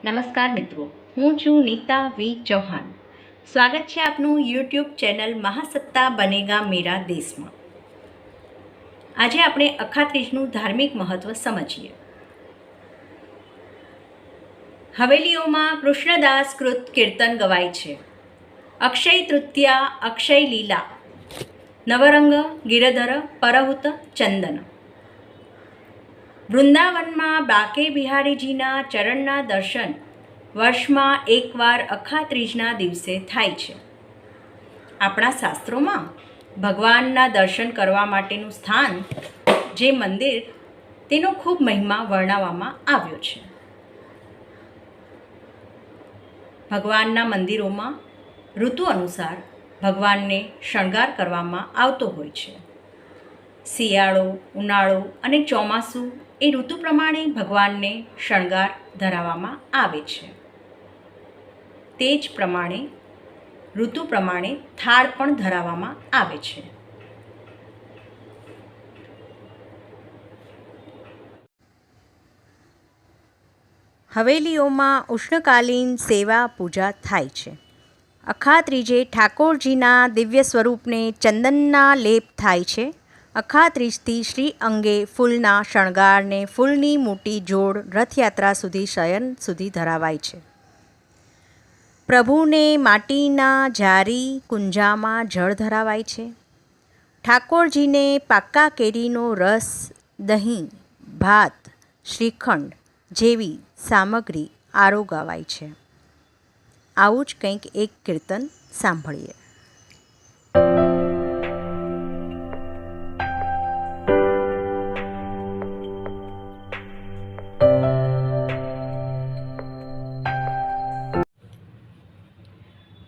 નમસ્કાર મિત્રો, હું છું નીતા વી ચૌહાણ. સ્વાગત છે આપનું યુટ્યુબ ચેનલ મહાસત્તા બનેગા મેરા દેશમાં. આજે આપણે અખાત્રીજનું ધાર્મિક મહત્વ સમજીએ. હવેલીઓમાં કૃષ્ણદાસ કૃત કીર્તન ગવાય છે. અક્ષય તૃતીયા અક્ષય લીલા, નવરંગ ગિરધર પરહુત ચંદન. વૃંદાવનમાં બાકે બિહારીજીના ચરણના દર્શન વર્ષમાં એકવાર અખાત્રીજના દિવસે થાય છે. આપણા શાસ્ત્રોમાં ભગવાનના દર્શન કરવા માટેનું સ્થાન જે મંદિર તેનો ખૂબ મહિમા વર્ણવવામાં આવ્યો છે. ભગવાનના મંદિરોમાં ઋતુ અનુસાર ભગવાનને શણગાર કરવામાં આવતો હોય છે. શિયાળો, ઉનાળો અને ચોમાસું એ ઋતુ પ્રમાણે ભગવાનને શણગાર ધરાવવામાં આવે છે. તે જ પ્રમાણે ઋતુ પ્રમાણે થાળ પણ ધરાવવામાં આવે છે. હવેલીઓમાં ઉષ્ણકાલીન સેવા પૂજા થાય છે. અખાત્રીજે ઠાકોરજીના દિવ્ય સ્વરૂપને ચંદનના લેપ થાય છે. અખાત્રીજથી શ્રી અંગે ફૂલના શણગારને ફૂલની મોટી જોડ રથયાત્રા સુધી શયન સુધી ધરાવાય છે. પ્રભુને માટીના જારી કુંજામાં જળ ધરાવાય છે. ઠાકોરજીને પાક્કા કેરીનો રસ, દહીં, ભાત, શ્રીખંડ જેવી સામગ્રી આરોગાવાય છે. આવું જ કંઈક એક કીર્તન સાંભળીએ.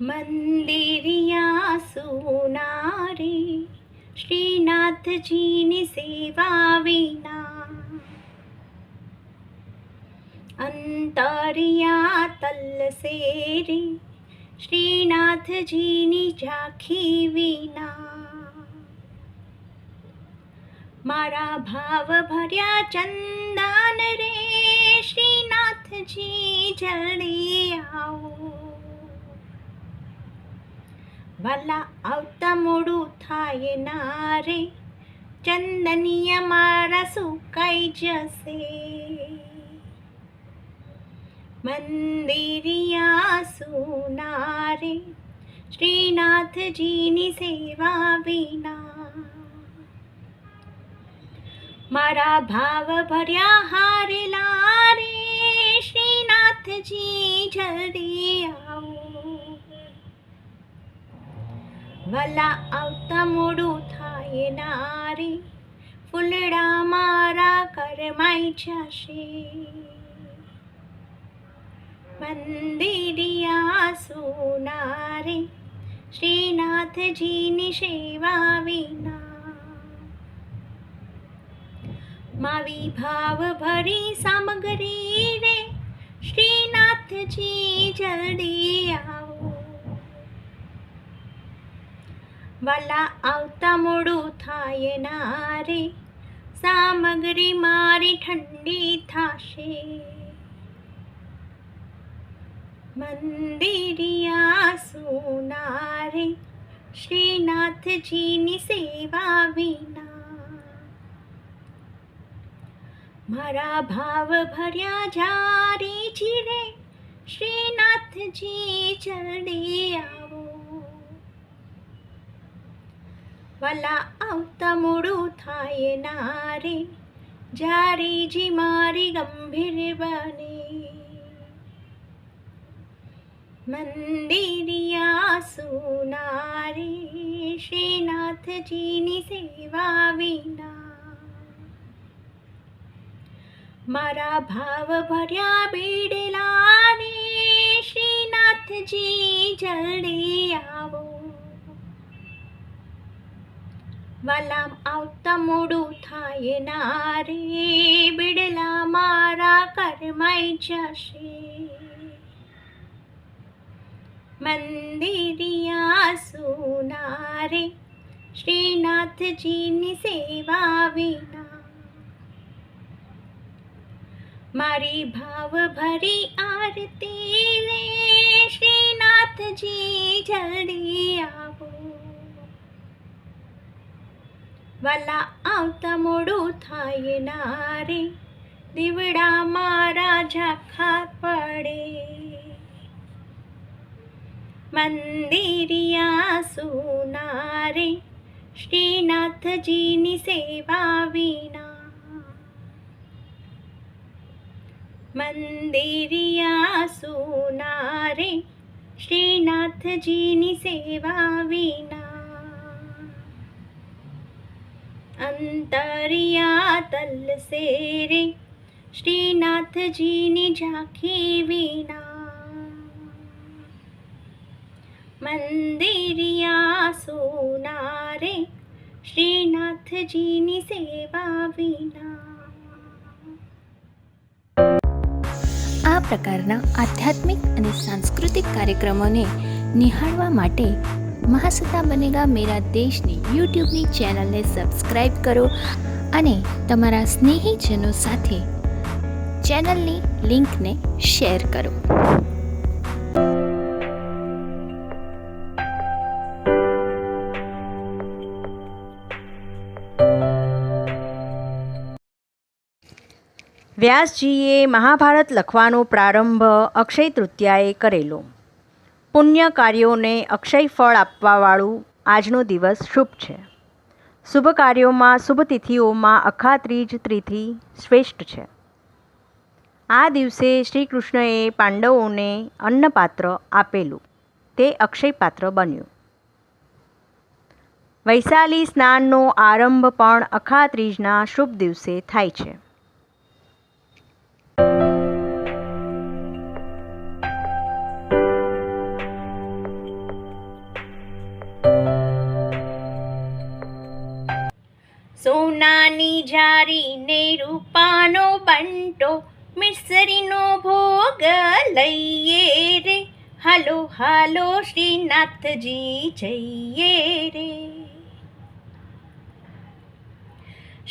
મંદિરિયા સુનારે શ્રીનાથજીની સેવા વિના, અંતરિયા તલસેરી શ્રીનાથજીની ઝાંખી વિના. મારા ભાવ ભર્યા ચંદન રે શ્રીનાથજી જલ્દી આવો. વાલા આવતા મોડું થાય ના રે, ચંદનિયા મારા સુકાઈ જશે. મંદિરિયા સુનારે શ્રીનાથજીની સેવા વિના, મારા ભાવ ભર્યા હારેલા રે શ્રીનાથજી જલ્દી આવો. વાલા આવતા મોડું થાય ના રે, ફૂલડા મારા કરમાઈ જશે. મંદિરિયા સુનારે શ્રીનાથજીની સેવા વિના, માવી ભાવ ભરી સામગ્રી રે શ્રીનાથજી જલ્દી આવો. વાલા આવતા મોડું થાય ના રે, સામગ્રી મારી ઠંડી થાશે. મંદિરિયા સુનારે શ્રીનાથજીની સેવા વિના, મારા ભાવ ભર્યા જારી જીરે શ્રીનાથજી જલ્દી આવો. વાલા આવતા મોડું થાય ના રે, જારીજી મારી ગંભીર બને. મંદિરિયા સુનારે શ્રીનાથજીની સેવા વિના, મારા ભાવ ભર્યા બીડલા રે શ્રીનાથજી જલ્દી આવો. વાલા આવતા મોડું થાય ના રે, બીડલા મારા કરમાઈ જશે. મંદિરિયા સુનારે શ્રીનાથજીની સેવા વિના, મારી ભાવ ભરી આરતી રે શ્રીનાથજી જલ્દી આવો. વાલા આવતા મોડું થાય ના રે દીવડા મારા ઝાંખા પડે. મંદિરિયા સુના રે શ્રીનાથજીની સેવા વિના. મંદિરિયા સુના રે શ્રીનાથજીની સેવા વિના. અંતરિયા તલસે રે શ્રીનાથજીની ઝાંખી વિના. મંદિરિયા સુના રે શ્રીનાથજીની સેવા વિના. આ પ્રકારના આધ્યાત્મિક અને સાંસ્કૃતિક કાર્યક્રમોને નિહાળવા માટે મહાસત્તા બનેગા મેરા દેશની યુટ્યુબની ચેનલને સબસ્ક્રાઈબ કરો અને તમારા સ્નેહીજનો સાથે ચેનલની લિંકને શેર કરો. વ્યાસજીએ મહાભારત લખવાનો પ્રારંભ અક્ષય તૃતીયાએ કરેલો. પુણ્ય કાર્યોને અક્ષય ફળ આપવાવાળું આજનો દિવસ શુભ છે. શુભ કાર્યોમાં શુભ તિથિઓમાં અખાત્રીજ તિથિ શ્રેષ્ઠ છે. આ દિવસે શ્રી કૃષ્ણએ પાંડવોને અન્નપાત્ર આપેલું તે અક્ષય પાત્ર બન્યું. વૈશાલી સ્નાનનો આરંભ પણ અખાત્રીજના શુભ દિવસે થાય છે. સોનાની જારીને રૂપાનો બંટો મિસરીનો ભોગ લઈએ રે. હાલો હાલો શ્રીનાથજી જઈએ રે.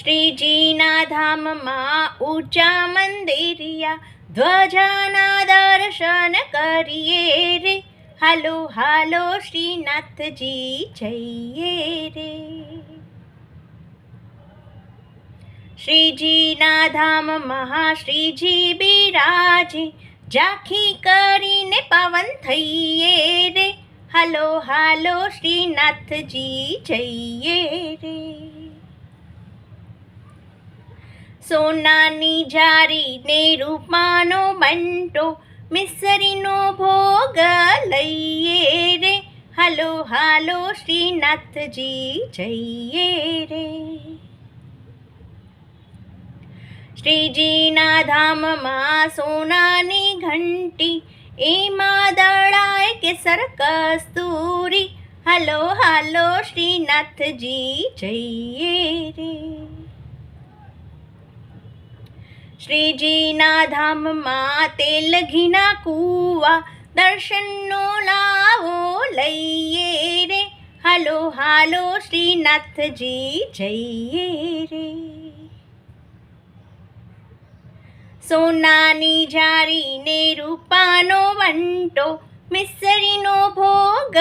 શ્રીજીના ધામમાં ઊંચા મંદિરિયા ધ્વજાના દર્શન કરીએ રે. હાલો હાલો શ્રીનાથજી જઈએ રે. શ્રીજીના ધામમાં શ્રીજી બિરાજે ઝાંખી કરીને પવન થઈએ રે. હાલો હાલો શ્રીનાથજી જઈએ રે. સોનાની જારીને રૂપાનો બંટો મિસરીનો ભોગ લઈએ રે. હાલો હાલો શ્રીનાથજી જઈએ રે. શ્રીજીના ધામમાં સોનાની ઘંટી એમાં દળાય કેસર કસ્તુરી. હાલો હાલો શ્રીનાથજી જઈએ રે. શ્રીજીના ધામમાં તેલ ઘીના કૂવા દર્શનનો લાવો લઈએ રે. હાલો હાલો શ્રીનાથજી જઈએ રે. સોનાની જારીને રૂપાનો બંટો મિસરીનો ભોગ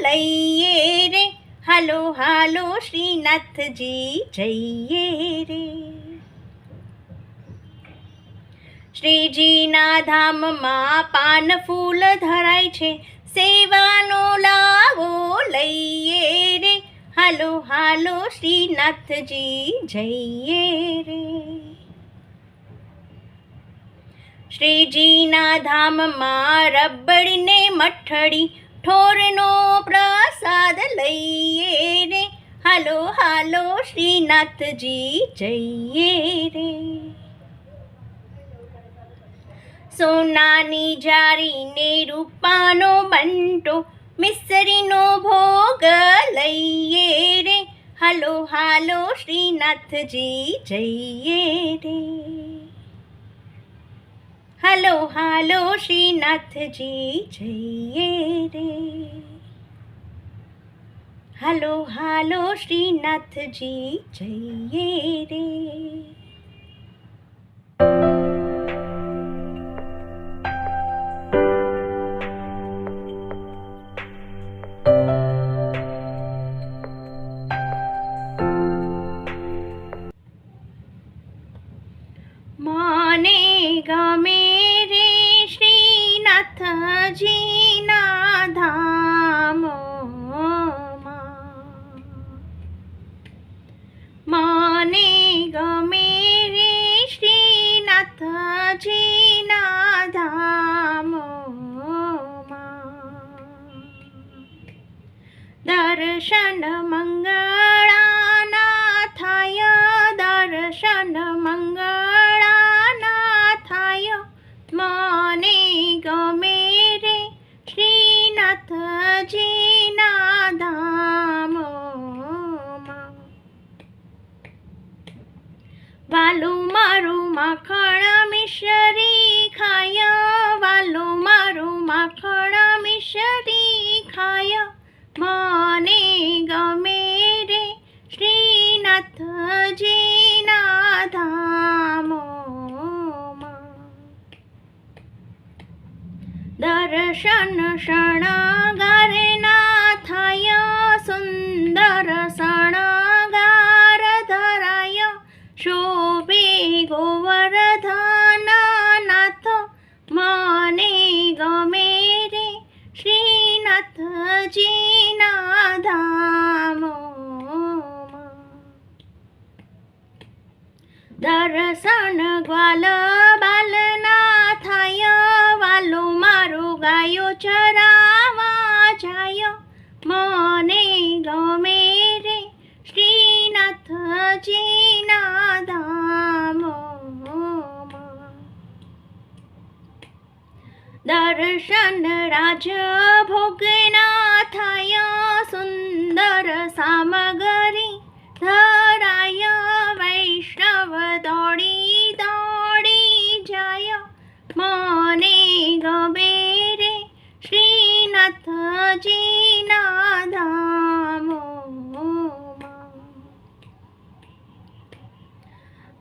લઈએ રે. હાલો હાલો શ્રીનાથજી જઈએ રે. શ્રીજીના ધામમાં પાન ફૂલ ધરાય છે સેવાનો લાવો લઈએ રે. હાલો હાલો શ્રીનાથજી જઈએ રે. શ્રીજીના ધામમાં રબડીને મઠડી ઠોરનો પ્રસાદ લઈએ રે. હાલો હાલો શ્રીનાથજી જઈએ રે. સોનાની જારીને રૂપાનો બંટો મિસરીનો ભોગ લઈએ રે. હાલો હાલો શ્રીનાથજી જઈએ રે. હાલો હાલો શ્રીનાથજી જઈએ રે. હાલો હાલો શ્રીનાથજી જઈએ રે. મને ગમે રે શ્રીનાથજીના ધામમાં દર્શન મંગળાના થાય દર્શન મંગળાના થાય મને ગમે રે શ્રીનાથજીના ધામમાં વાલું મારું માખણ મિશ્રી ખાય વાલું મારું માખણ મિશ્રી ખાય મને ગમે રે શ્રીનાથજીના ધામમાં દર્શન શણગારે ના થાય સુંદર શણગાર ધરાય શોભે ગોવર્ધન નાથ મને ગમે રે શ્રીનાથજીના ધામમાં દર્શન ગ્વાલ બાલના થાય વાલું મારું ગાયો ચરાવા જાય મને ગમે રે શ્રીનાથજીના ધામમાં દર્શન રાજ ભોગના થાય સુંદર સામગ્રી ધરાય વૈષ્ણવ દોડી દોડી જાય મને ગમે રે શ્રીનાથજીના ધામમાં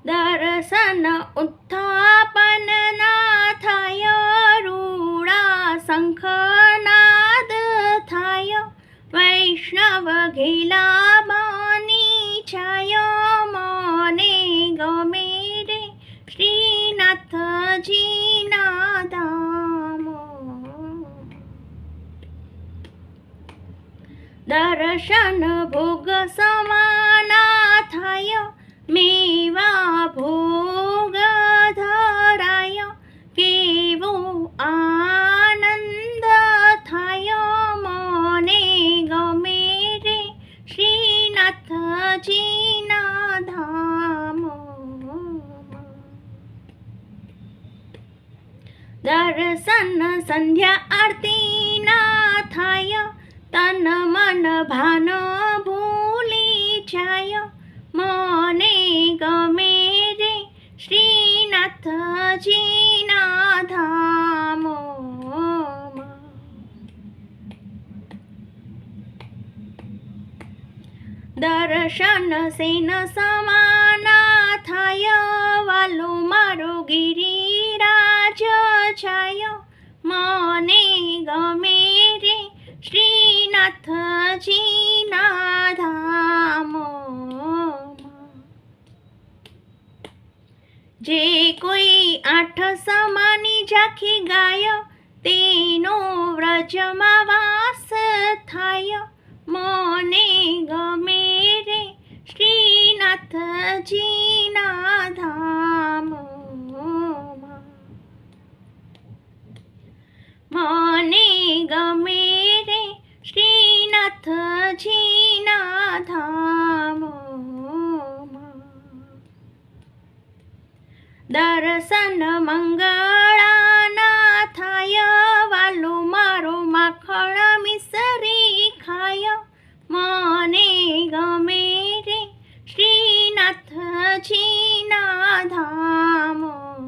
દર્શન ઉત્થાપનના થાય રૂડા શંખનાદ થાય વૈષ્ણવ ઘેલા બાની છાય મને ગમે રે શ્રીનાથજીના ધામમાં દર્શન ભોગ સમાના થાય મેવા ભોગ ધરાય કેવો આનંદ થાય મને ગમે રે શ્રીનાથજીના ધામમાં દર્શન સંધ્યા આરતીના થાય તન મન ભાન ભૂલી જાય મને ગમે રે શ્રીનાથજીના ધામમાં દર્શન સેન સમાના થાય વાલું મારો ગિરિરાજ છાય મને ગમે રે શ્રીનાથજીના ધામમાં જે કોઈ આઠ સમાની ઝાંખી ગાય તેનો વ્રજમાં વાસ થાય મને ગમે રે શ્રીનાથજીના ધામમાં મને ગમે રે શ્રીનાથજીના ધામમાં દર્શન મંગળાના થાય વાલું મારું માખણ મિશ્રી ખાય મને ગમે રે શ્રીનાથજીના ધામમાં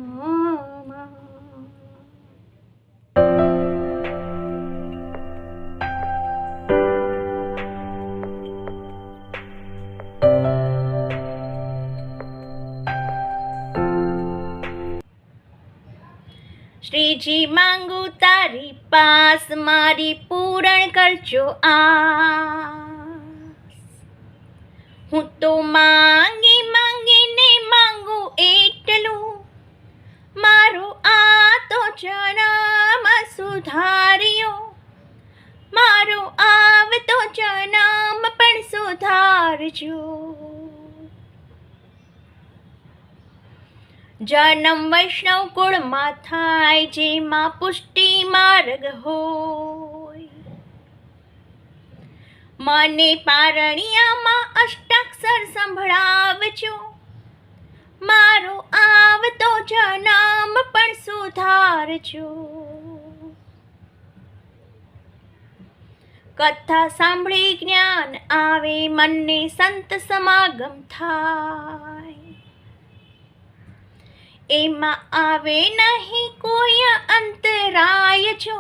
શ્રીજી માંગુ તારી પાસ મારી પૂરણ કરજો આસ હું તો માંગી માંગીને માંગુ એટલું મારો આ તો જન્મ સુધાર્યો મારો આવતો જન્મ પણ સુધારજો જન્મ વૈષ્ણવ કુળમાં થાય, જેમાં પુષ્ટિ માર્ગ હોય. મને પારણિયામાં અષ્ટાક્ષર સંભળાવજો, મારો આવતો જન્મ પણ સુધારજો. કથા સાંભળી જ્ઞાન આવે, મનને સંત સમાગમ થાય. એમાં આવે નહીં કોઈ અંતરાય, જો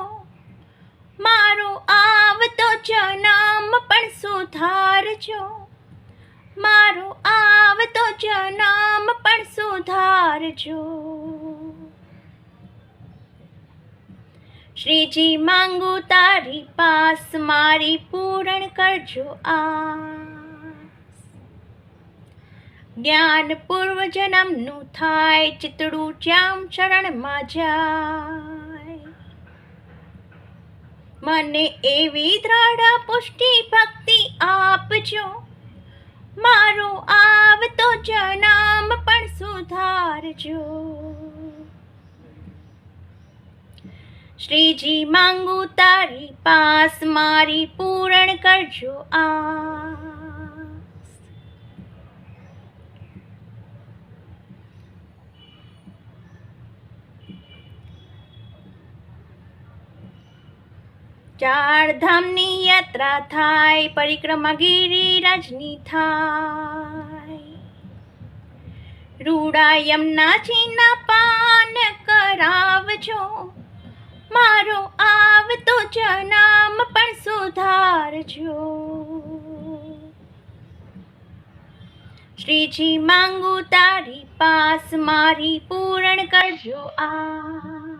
મારો આવતો જન્મ પણ સુધારજો. મારો આવતો જન્મ પણ સુધારજો. શ્રીજી માંગુ તારી પાસ, મારી પૂરણ કરજો આસ. જ્ઞાન પૂર્વ જન્મનું થાય, ચિતડું શ્યામ શરણમાં જાય. મને એવી દ્રઢ પુષ્ટિ ભક્તિ આપજો, મારો આવતો જન્મ પણ સુધારજો. શ્રીજી માંગુ તારી પાસ, મારી પૂરણ કરજો આસ. ચાર ધામની યાત્રા થાય, પરિક્રમા ગિરિરાજની થાય. રૂડા યમુનાજીના પાન કરાવજો, મારો આવતો જન્મ પણ સુધારજો. શ્રીજી માંગુ તારી પાસ, મારી પૂરણ કરજો આ.